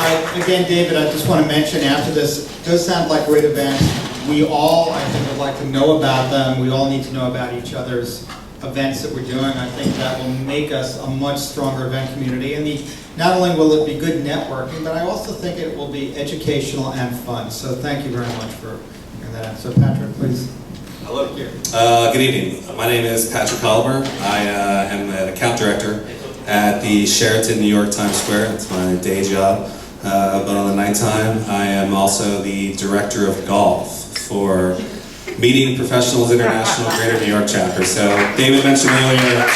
Again, David, I just want to mention after this, it does sound like great events. We all, I think, would like to know about them. We all need to know about each other's events that we're doing. I think that will make us a much stronger event community. And not only will it be good networking, but I also think it will be educational and fun. So thank you very much for bringing that out. So Patrick, please. Hello. Good evening. My name is Patrick Colomer. I am an account director at the Sheraton New York Times Square. It's my day job. But on the nighttime, I am also the director of golf for Meeting Professionals International Greater New York Chapter. So David mentioned earlier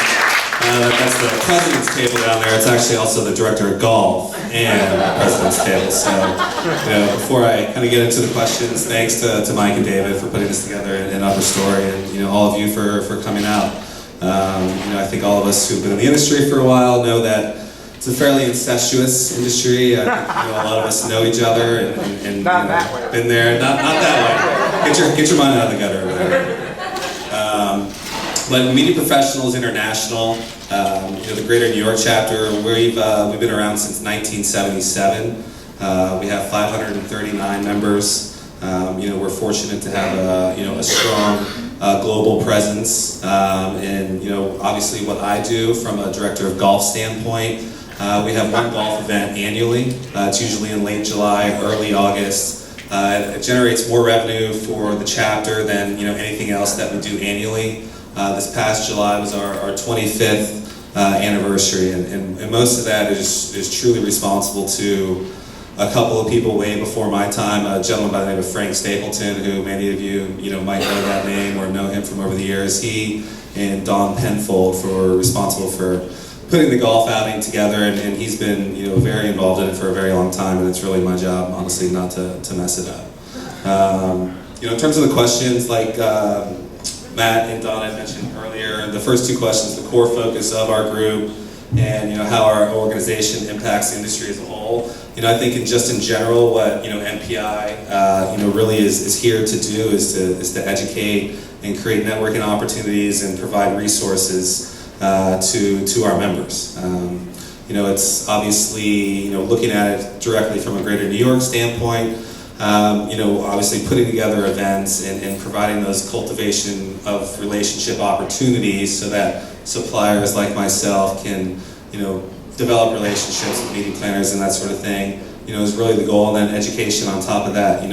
that's the president's table down there. It's actually also the director of golf and the president's table. So before I kind of get into the questions, thanks to Mike and David for putting this together and Upper Story, and all of you for coming out. I think all of us who've been in the industry for a while know that it's a fairly incestuous industry. I think a lot of us know each other and been there. Not that way. Get your mind out of the gutter. But Meeting Professionals International, the Greater New York Chapter, we've been around since 1977. We have 539 members. We're fortunate to have a strong global presence, and obviously what I do from a director of golf standpoint. We have one golf event annually. It's usually in late July, early August. It generates more revenue for the chapter than anything else that we do annually. This past July was our 25th anniversary, and most of that is truly responsible to a couple of people way before my time. A gentleman by the name of Frank Stapleton, who many of you might know that name or know him from over the years. He and Don Penfold were responsible for putting the golf outing together, and he's been very involved in it for a very long time, and it's really my job, honestly, not to mess it up. In terms of the questions, like Matt and Don had mentioned earlier, the first two questions, the core focus of our group and how our organization impacts the industry as a whole. I think in general, what MPI really is here to do is to educate and create networking opportunities and provide resources to our members. It's obviously looking at it directly from a Greater New York standpoint. Obviously putting together events and providing those cultivation of relationship opportunities so that suppliers like myself can develop relationships with meeting planners and that sort of thing, is really the goal. And then education on top of that.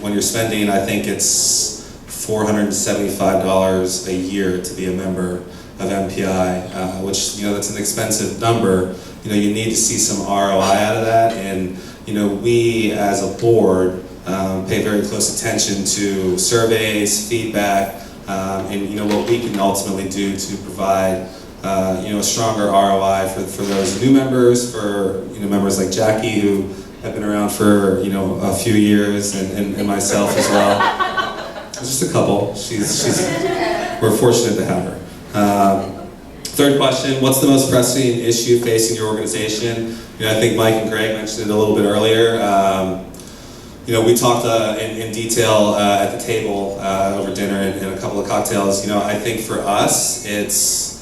When you're spending, I think it's $475 a year to be a member of MPI, which, that's an expensive number. You need to see some ROI out of that. And, we as a board pay very close attention to surveys, feedback, and, what we can ultimately do to provide a stronger ROI for those new members, for members like Jackie, who have been around for a few years, and myself as well. Just a couple. We're fortunate to have her. Third question: what's the most pressing issue facing your organization? I think Mike and Greg mentioned it a little bit earlier. We talked in detail at the table over dinner and a couple of cocktails. I think for us, it's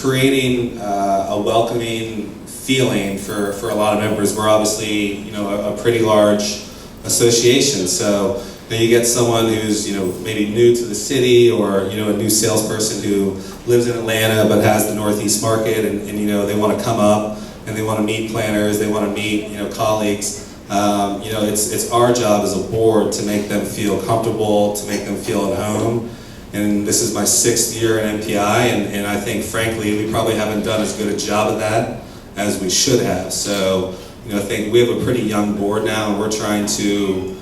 creating a welcoming feeling for a lot of members. We're obviously a pretty large association, so you get someone who's maybe new to the city, or a new salesperson who lives in Atlanta but has the Northeast market, and they want to come up and they want to meet planners, they want to meet colleagues. It's our job as a board to make them feel comfortable, to make them feel at home. And this is my 6th year in MPI, and I think, frankly, we probably haven't done as good a job of that as we should have. So, I think we have a pretty young board now, and we're trying to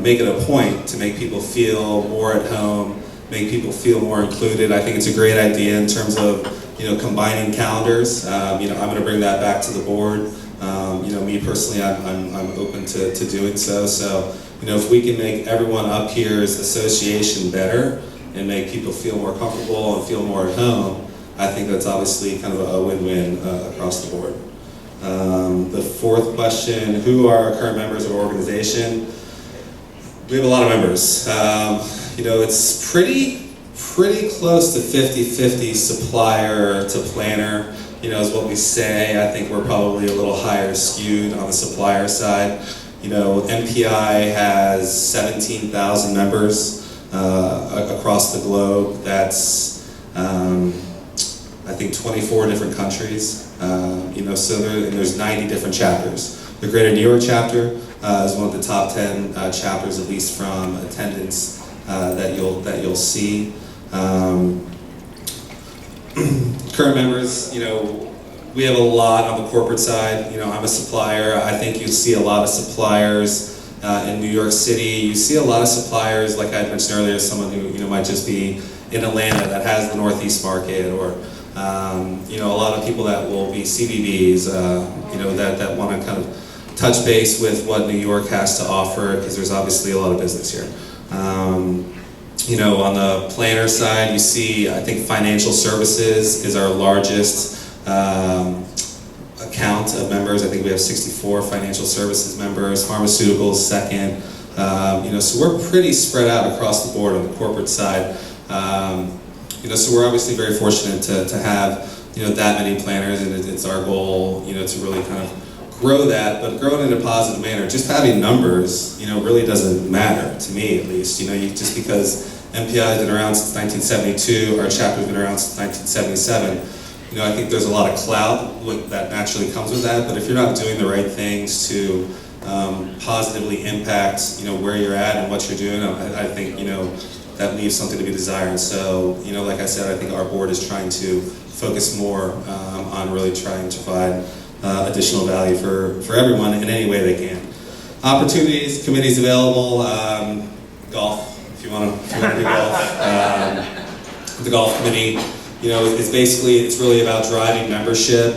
make it a point to make people feel more at home, make people feel more included. I think it's a great idea in terms of combining calendars. I'm going to bring that back to the board. Me personally, I'm open to doing so. So, if we can make everyone up here's association better and make people feel more comfortable and feel more at home, I think that's obviously kind of a win-win across the board. The fourth question: who are our current members of our organization? We have a lot of members. It's pretty close to 50-50 supplier to planner. is what we say. I think we're probably a little higher skewed on the supplier side. MPI has 17,000 members across the globe. That's, I think, 24 different countries. So there's 90 different chapters. The Greater New York chapter is one of the top 10 chapters, at least from attendance, that you'll see. Current members, we have a lot on the corporate side. I'm a supplier. I think you see a lot of suppliers in New York City. You see a lot of suppliers, like I mentioned earlier, someone who might just be in Atlanta that has the Northeast market, or a lot of people that will be CBBs, that want to kind of touch base with what New York has to offer, because there's obviously a lot of business here. On the planner side, you see, I think financial services is our largest account of members. I think we have 64 financial services members, pharmaceuticals second. So we're pretty spread out across the board on the corporate side. So we're obviously very fortunate to have that many planners, and it's our goal to really kind of grow that, but grow it in a positive manner. Just having numbers really doesn't matter, to me at least. Just because MPI has been around since 1972, our chapter's been around since 1977. I think there's a lot of clout that naturally comes with that, but if you're not doing the right things to positively impact where you're at and what you're doing, I think that leaves something to be desired. So like I said, I think our board is trying to focus more on really trying to provide additional value for everyone in any way they can. Opportunities, committees available, golf, if you want to do golf. The golf committee, it's really about driving membership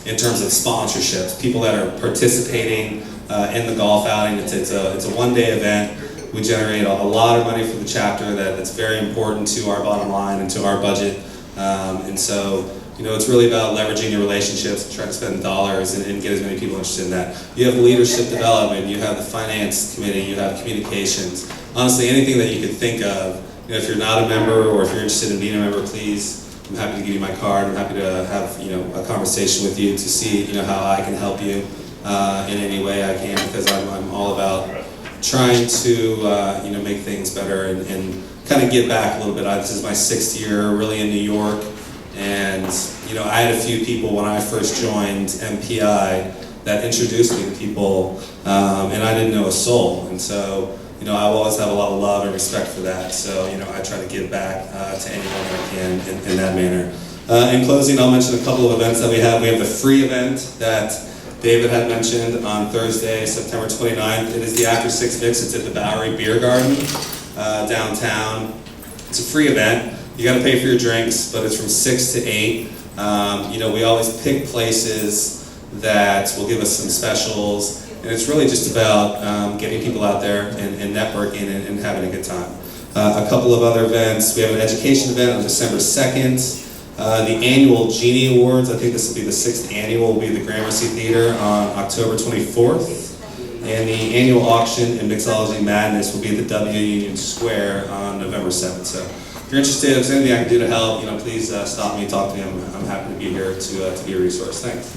in terms of sponsorships. People that are participating in the golf outing. It's a one-day event. We generate a lot of money for the chapter that's very important to our bottom line and to our budget. And so, it's really about leveraging your relationships, trying to spend dollars and get as many people interested in that. You have leadership development, you have the finance committee, you have communications. Honestly, anything that you could think of. If you're not a member, or if you're interested in being a member, please, I'm happy to give you my card. I'm happy to have a conversation with you to see how I can help you in any way I can, because I'm all about trying to make things better and kind of give back a little bit. This is my 6th year really in New York, and I had a few people when I first joined MPI that introduced me to people, and I didn't know a soul, and so I always have a lot of love and respect for that. So I try to give back to anyone I can in that manner. In closing, I'll mention a couple of events that we have. We have the free event that David had mentioned on Thursday, September 29th. It is the After 6 Mix. It's at the Bowery Beer Garden downtown. It's a free event. You got to pay for your drinks, but it's from 6 to 8. We always pick places that will give us some specials, and it's really just about getting people out there and networking and having a good time. A couple of other events. We have an education event on December 2nd. The annual Genie Awards, I think this will be the 6th annual, will be at the Gramercy Theater on October 24th. And the annual auction in Mixology Madness will be at the W Union Square on November 7th. So if you're interested, if there's anything I can do to help, please stop me, talk to me. I'm happy to be here to be a resource. Thanks.